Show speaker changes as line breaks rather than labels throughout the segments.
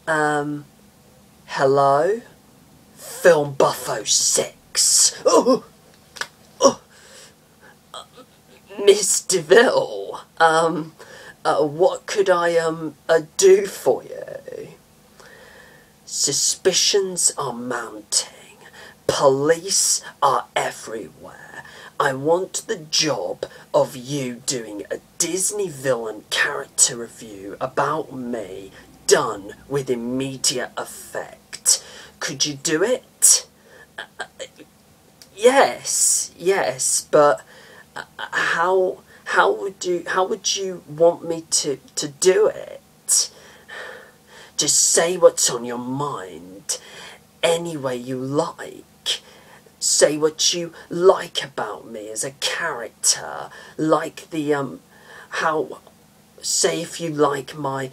Hello? Film Buffo 6. Oh, oh, Miss De Vil, what could I, do for you? Suspicions are mounting. Police are everywhere. I want the job of you doing a Disney villain character review about me done with immediate effect. Could you do it? Yes, but how would you want me to do it? Just say what's on your mind, any way you like. Say what you like about me as a character, like the, say if you liked my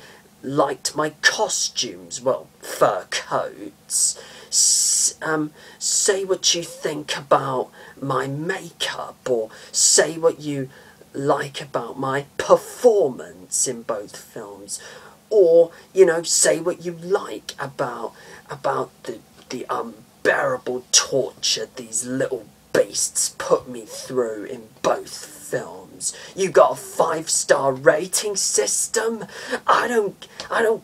costumes, well, fur coats. Say what you think about my makeup, or say what you like about my performance in both films, or, you know, say what you like about the unbearable torture these little beasts put me through in both films. You got a 5-star rating system? I don't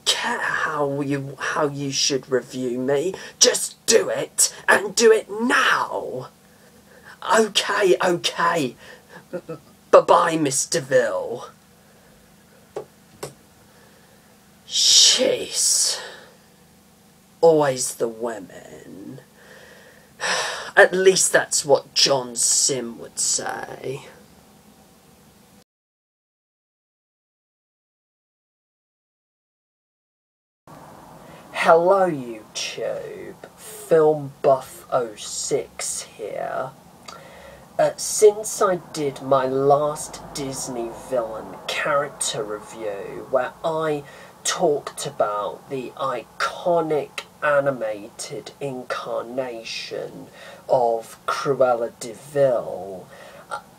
care how you should review me. Just do it, and do it now. Okay. Bye-bye, Miss De Vil. Jeez. Always the women. At least that's what John Sim would say. Hello YouTube, Film Buff 06 here. Since I did my last Disney villain character review where I talked about the iconic animated incarnation of Cruella De Vil,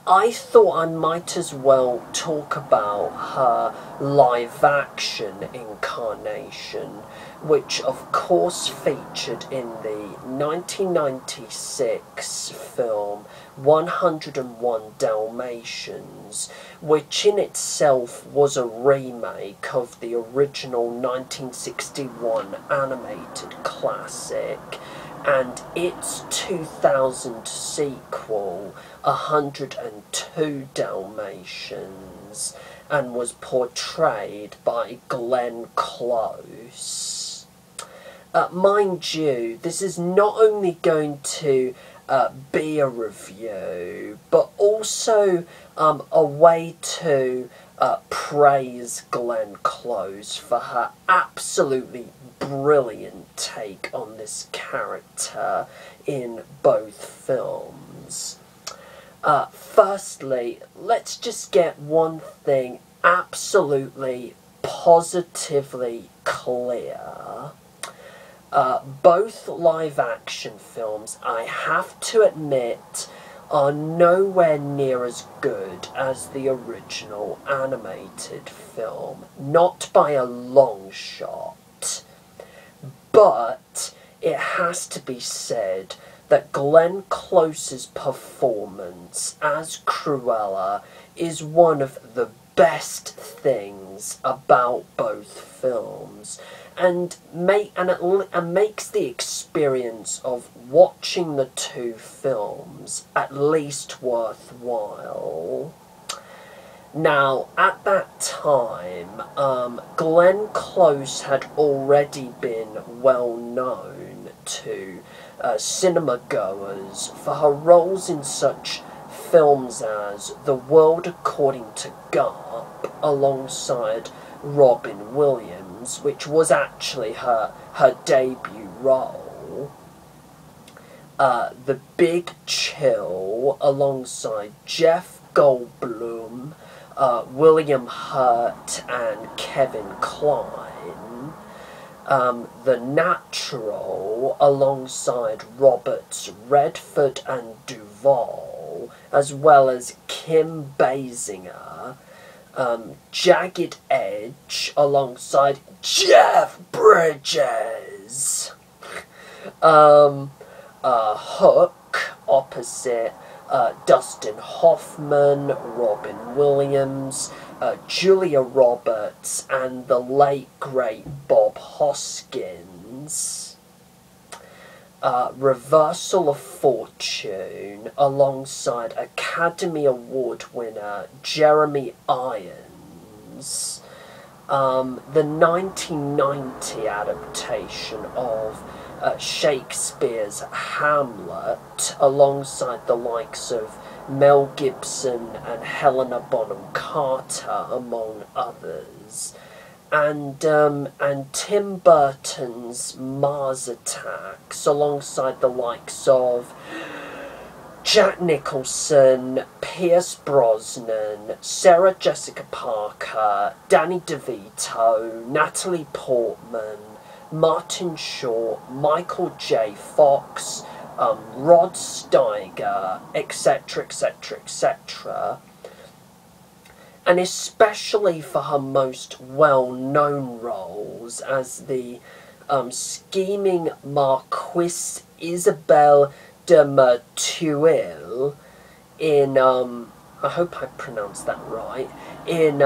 I thought I might as well talk about her live-action incarnation, which of course featured in the 1996 film 101 Dalmatians, which in itself was a remake of the original 1961 animated classic, and its 2000 sequel, 102 Dalmatians, and was portrayed by Glenn Close. Mind you, this is not only going to be a review, but also a way to praise Glenn Close for her absolutely brilliant take on this character in both films. Firstly, let's just get one thing absolutely positively clear. Both live-action films, I have to admit, are nowhere near as good as the original animated film. Not by a long shot. But it has to be said that Glenn Close's performance as Cruella is one of the best things about both films, and makes the experience of watching the two films at least worthwhile. Now, at that time, Glenn Close had already been well known to cinema goers for her roles in such films as The World According to Garp, alongside Robin Williams, which was actually her debut role. The Big Chill, alongside Jeff Goldblum, William Hurt and Kevin Kline. The Natural, alongside Roberts Redford and Duvall, as well as Kim Basinger. Jagged Edge, Bridge alongside Jeff Bridges. Hook opposite Dustin Hoffman, Robin Williams, Julia Roberts, and the late great Bob Hoskins. Reversal of Fortune alongside Academy Award winner Jeremy Irons. The 1990 adaptation of Shakespeare's Hamlet alongside the likes of Mel Gibson and Helena Bonham Carter, among others. And Tim Burton's Mars Attacks alongside the likes of Jack Nicholson, Pierce Brosnan, Sarah Jessica Parker, Danny DeVito, Natalie Portman, Martin Short, Michael J. Fox, Rod Steiger, etc., etc., etc., and especially for her most well-known roles as the scheming Marquise Isabelle de Merteuil in, I hope I pronounced that right, in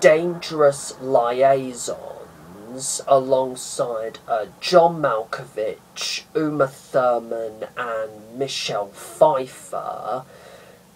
Dangerous Liaisons, alongside John Malkovich, Uma Thurman, and Michelle Pfeiffer,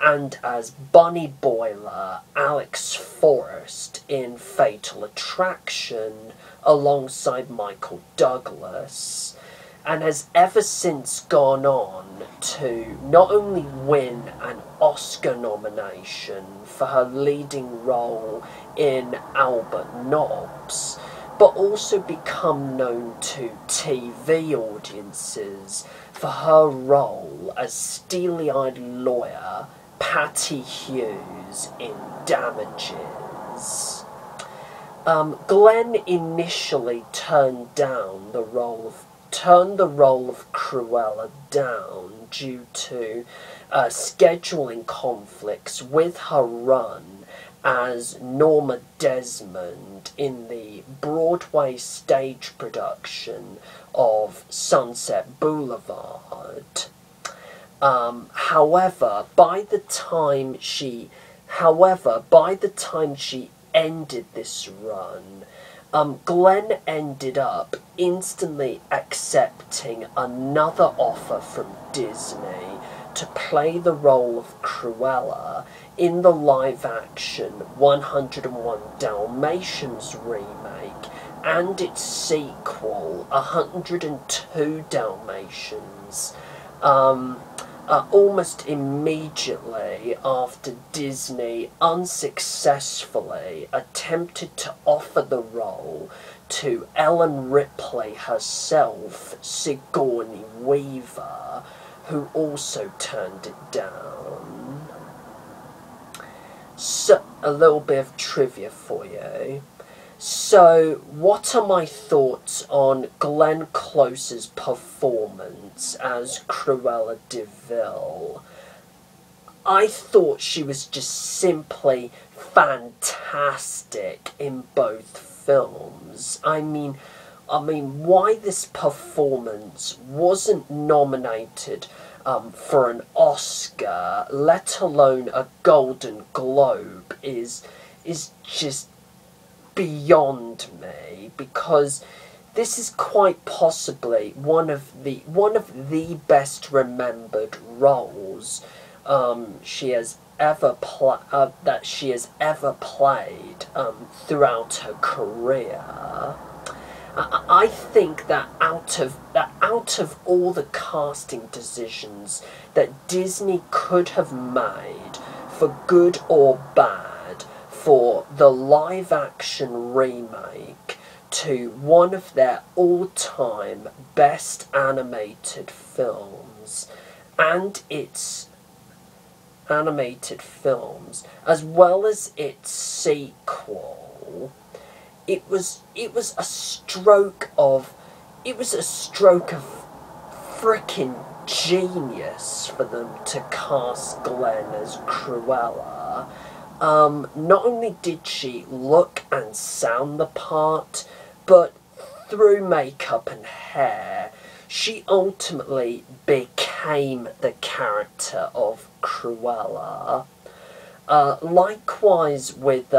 and as Bunny Boiler, Alex Forrest in Fatal Attraction, alongside Michael Douglas, and has ever since gone on to not only win an Oscar nomination for her leading role in Albert Nobbs, but also become known to TV audiences for her role as steely-eyed lawyer Patty Hughes in Damages. Glenn initially turned the role of Cruella down due to scheduling conflicts with her run as Norma Desmond in the Broadway stage production of Sunset Boulevard. However, by the time she ended this run, Glenn ended up instantly accepting another offer from Disney to play the role of Cruella in the live-action 101 Dalmatians remake and its sequel, 102 Dalmatians, almost immediately after Disney unsuccessfully attempted to offer the role to Ellen Ripley herself, Sigourney Weaver, who also turned it down. So, a little bit of trivia for you. So, what are my thoughts on Glenn Close's performance as Cruella De Vil? I thought she was just simply fantastic in both films. I mean, why this performance wasn't nominated for an Oscar, let alone a Golden Globe, is just beyond me, because this is quite possibly one of the best remembered roles she has ever played throughout her career. I think that out of all the casting decisions that Disney could have made, for good or bad, for the live-action remake to one of their all-time best animated films, and its animated films, as well as its sequel, it was a stroke of frickin' genius for them to cast Glenn as Cruella. not only did she look and sound the part, but through makeup and hair, she ultimately became the character of Cruella. Likewise with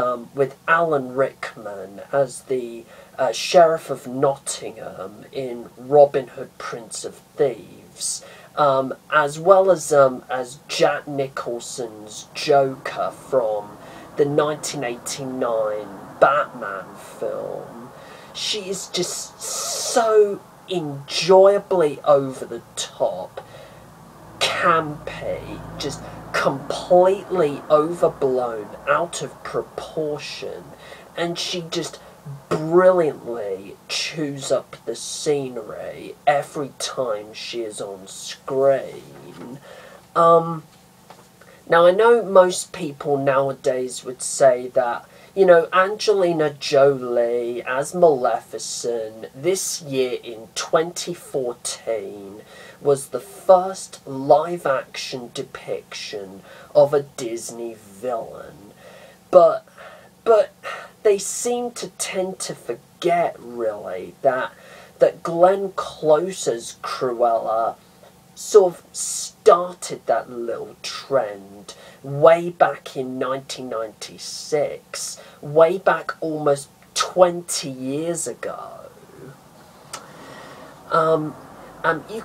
Alan Rickman as the Sheriff of Nottingham in Robin Hood, Prince of Thieves, as well as Jack Nicholson's Joker from the 1989 Batman film. She is just so enjoyably over the top, campy, just completely overblown, out of proportion, and she just brilliantly chews up the scenery every time she is on screen. Now I know most people nowadays would say that, you know, Angelina Jolie as Maleficent this year in 2014 was the first live-action depiction of a Disney villain. But they seem to tend to forget, really, that Glenn Close's Cruella sort of started that little trend way back in 1996, way back almost 20 years ago. You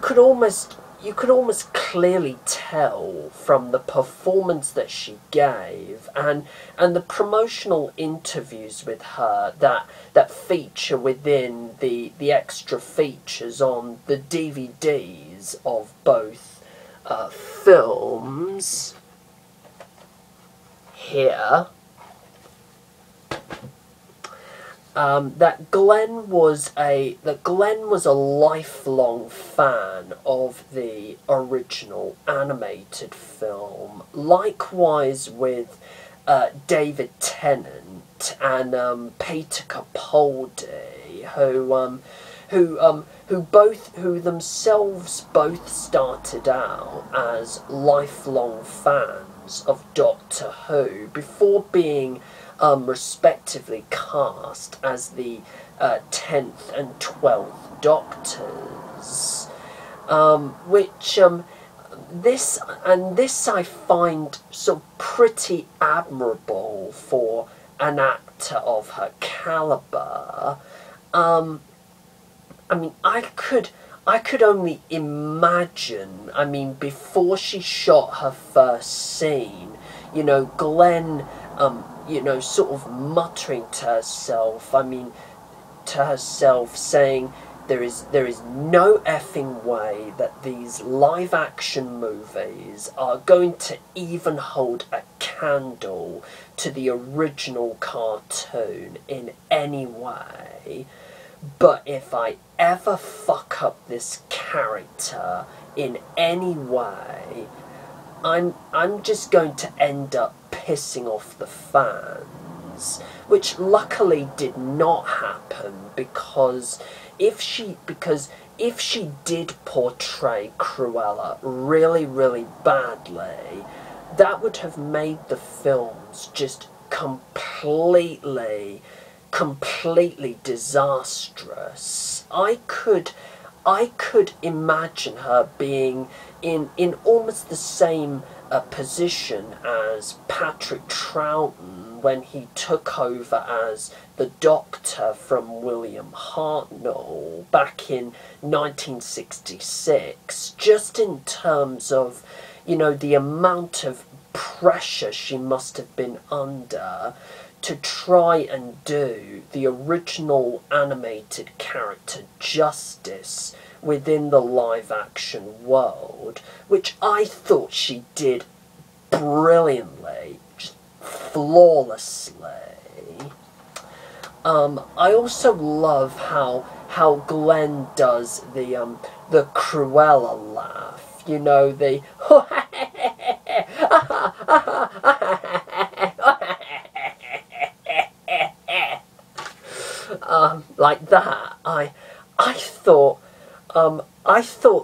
could almost clearly tell from the performance that she gave and the promotional interviews with her that feature within the extra features on the DVDs of both films here. That Glenn was a lifelong fan of the original animated film. Likewise with David Tennant and Peter Capaldi, who themselves both started out as lifelong fans of Doctor Who before being respectively cast as the 10th and 12th Doctors, this I find so pretty admirable for an actor of her caliber. I mean, I could only imagine, I mean, before she shot her first scene, you know, Glenn, you know, sort of muttering to herself, saying, there is no effing way that these live-action movies are going to even hold a candle to the original cartoon in any way. But if I ever fuck up this character in any way, I'm just going to end up pissing off the fans, which luckily did not happen, because if she did portray Cruella really, really badly, that would have made the films just completely disastrous. I could imagine her being in almost the same position as Patrick Troughton when he took over as the Doctor from William Hartnell back in 1966, just in terms of, you know, the amount of pressure she must have been under to try and do the original animated character justice within the live-action world, which I thought she did brilliantly, just flawlessly. I also love how Glenn does the Cruella laugh, you know, the like that. I thought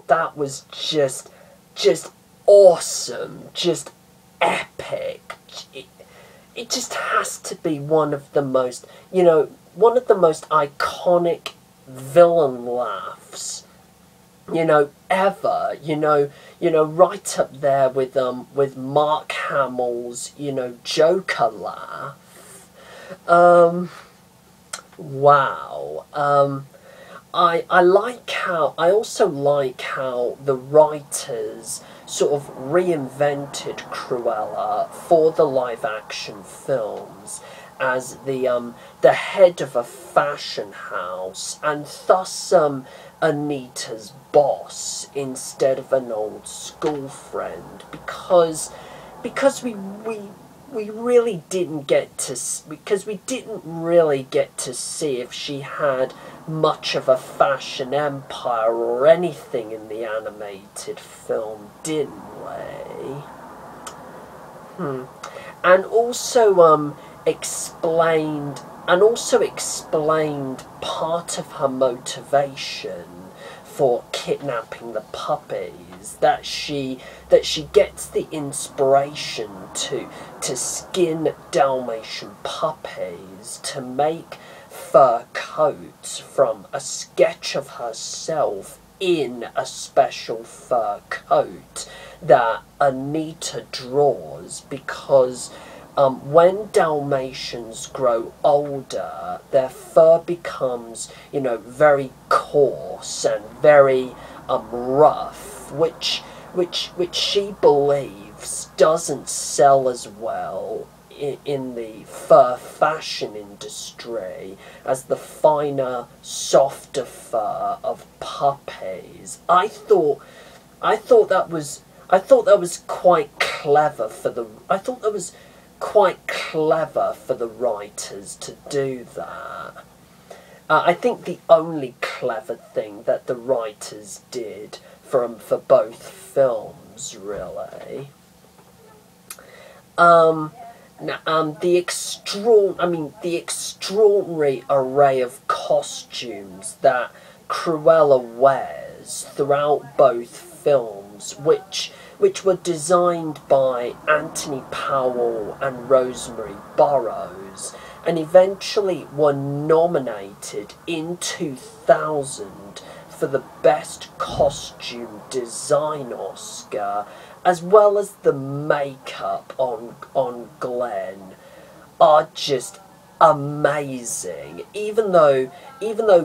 that was just awesome, just epic. it just has to be one of the most, you know, one of the most iconic villain laughs, you know, ever. You know, right up there with Mark Hamill's, you know, Joker laugh. Wow. I like how, I also like how the writers sort of reinvented Cruella for the live action films as the head of a fashion house, and thus Anita's boss instead of an old school friend, because we really didn't get to, because we didn't really get to see if she had much of a fashion empire or anything in the animated film, didn't we? And also explained part of her motivation for kidnapping the puppies, that she gets the inspiration to skin Dalmatian puppies to make fur coats from a sketch of herself in a special fur coat that Anita draws, because when Dalmatians grow older, their fur becomes, you know, very coarse and very rough, which she believes doesn't sell as well in the fur fashion industry as the finer, softer fur of puppies. I thought that was quite clever for the writers to do that. I think the only clever thing that the writers did for both films, really. The extraordinary array of costumes that Cruella wears throughout both films, which were designed by Anthony Powell and Rosemary Burrows, and eventually were nominated in 2000 for the Best Costume Design Oscar, as well as the makeup on Glenn, are just amazing. Even though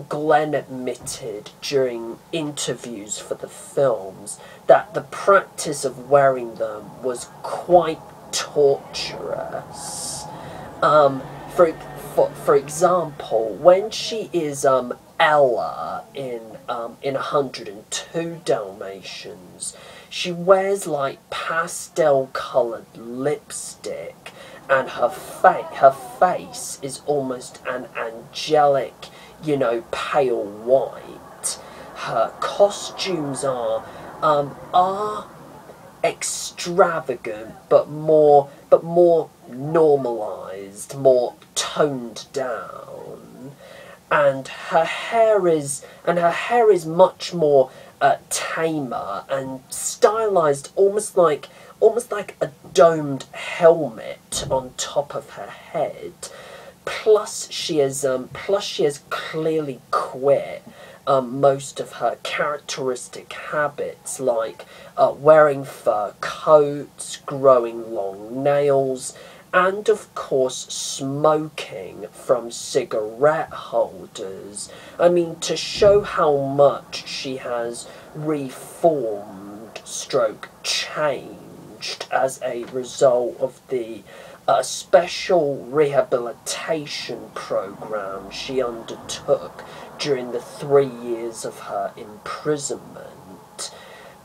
Glenn admitted during interviews for the films that the practice of wearing them was quite torturous. For example, when she is Ella in 102 Dalmatians, she wears like pastel-coloured lipstick, and her face is almost an angelic, you know, pale white. Her costumes are extravagant, but more normalized, more toned down, and her hair is much more tamer and stylized, almost like a domed helmet on top of her head. Plus she has clearly quit most of her characteristic habits, like wearing fur coats, growing long nails, and of course smoking from cigarette holders. I mean, to show how much she has reformed / changed as a result of the special rehabilitation program she undertook during the 3 years of her imprisonment.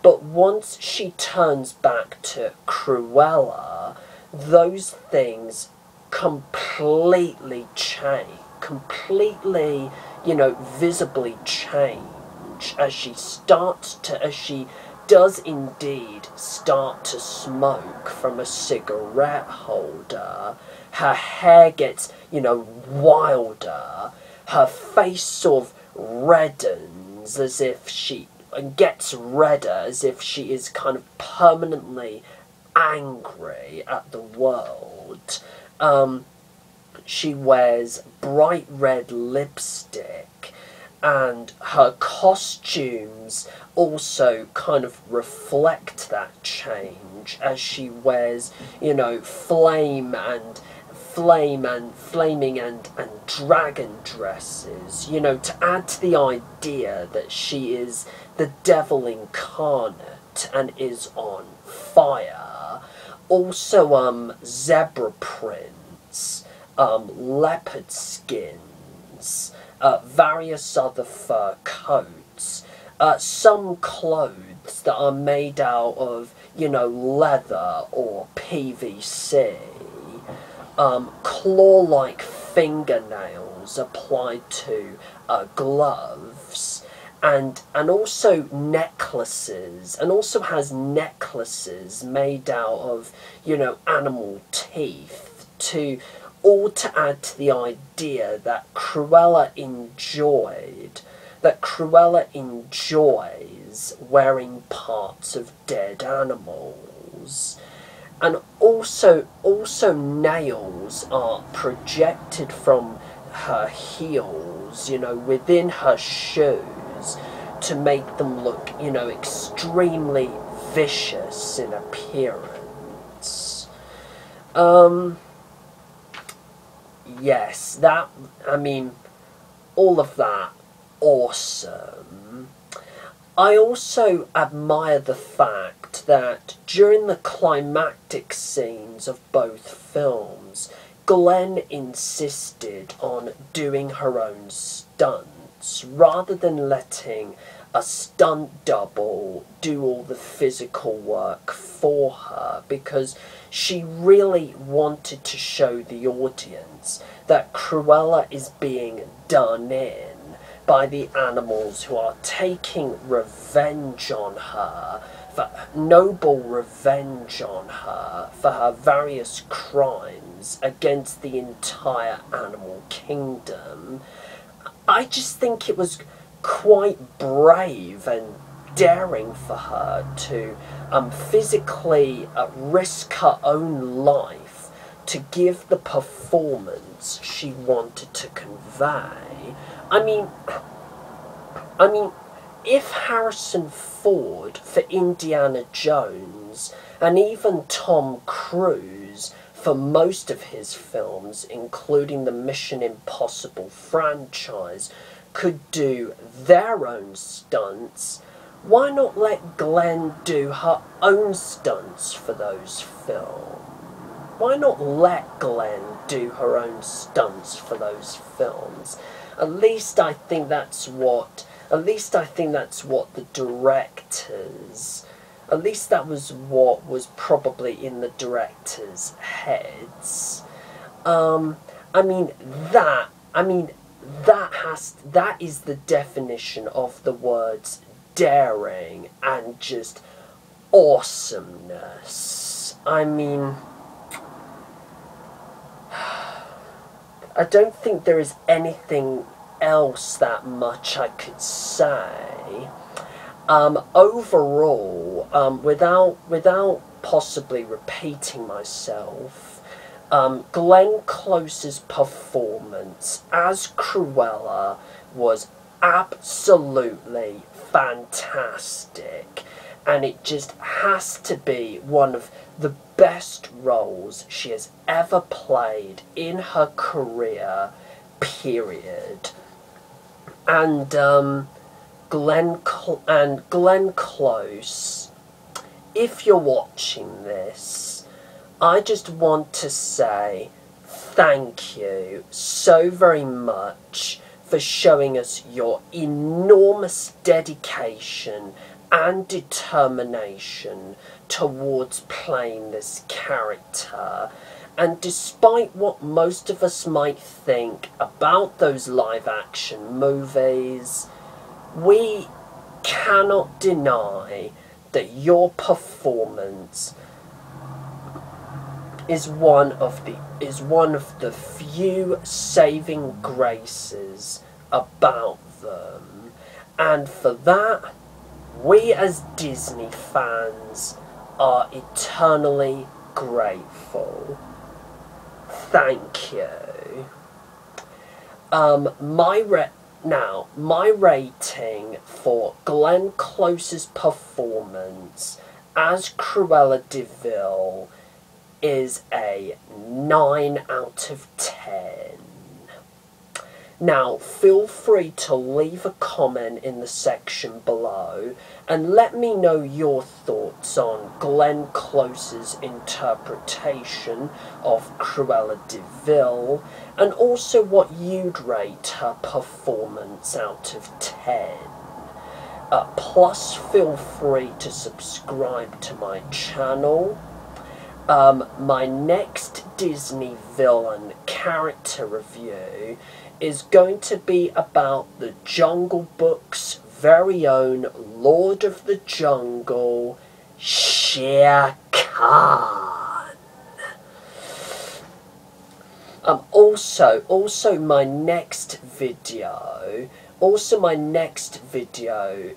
But once she turns back to Cruella, those things completely change, completely, you know, visibly change as she does indeed start to smoke from a cigarette holder. Her hair gets, you know, wilder. Her face sort of reddens and gets redder as if she is kind of permanently angry at the world. She wears bright red lipstick, and her costumes also kind of reflect that change as she wears, you know, flaming and dragon dresses, you know, to add to the idea that she is the devil incarnate and is on fire. Also, zebra prints, leopard skins, various other fur coats, some clothes that are made out of, you know, leather or PVC, claw-like fingernails applied to gloves, and also necklaces, and also has necklaces made out of, you know, animal teeth, all to add to the idea that Cruella enjoys wearing parts of dead animals. And also nails are projected from her heels, you know, within her shoes, to make them look, you know, extremely vicious in appearance. Yes, that, I mean, all of that, awesome. I also admire the fact that during the climactic scenes of both films, Glenn insisted on doing her own stunts, rather than letting a stunt double do all the physical work for her, because she really wanted to show the audience that Cruella is being done in by the animals who are taking revenge on her, for noble revenge on her for her various crimes against the entire animal kingdom. I just think it was quite brave and daring for her to physically risk her own life to give the performance she wanted to convey. I mean, if Harrison Ford for Indiana Jones, and even Tom Cruise for most of his films, including the Mission Impossible franchise, could do their own stunts, why not let Glenn do her own stunts for those films? Why not let Glenn do her own stunts for those films? At least I think that's what the directors, at least that was what was probably in the directors' heads. That is the definition of the words daring and just awesomeness. I mean, I don't think there is anything else that much I could say. Overall, without possibly repeating myself, Glenn Close's performance as Cruella was absolutely fantastic, and it just has to be one of the best roles she has ever played in her career, period. And Glenn Close, if you're watching this, I just want to say thank you so very much for showing us your enormous dedication and determination towards playing this character. And despite what most of us might think about those live-action movies, we cannot deny that your performance is one of the few saving graces about them. And for that, we as Disney fans are eternally grateful. thank you. My rating for Glenn Close's performance as Cruella De Vil is a 9 out of 10. Now, feel free to leave a comment in the section below and let me know your thoughts on Glenn Close's interpretation of Cruella De Vil, and also what you'd rate her performance out of 10. Plus, feel free to subscribe to my channel. My next Disney villain character review is going to be about the Jungle Book's very own Lord of the Jungle, Shere Khan. Also my next video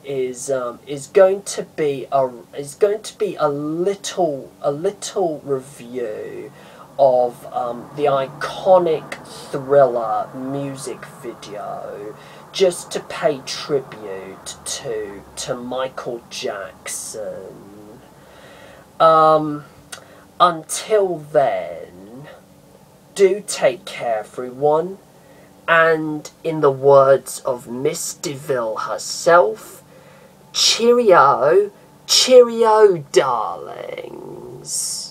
is going to be a little review of the iconic Thriller music video, just to pay tribute to Michael Jackson. Until then, do take care, everyone, and in the words of Miss De Vil herself, cheerio, cheerio, darlings.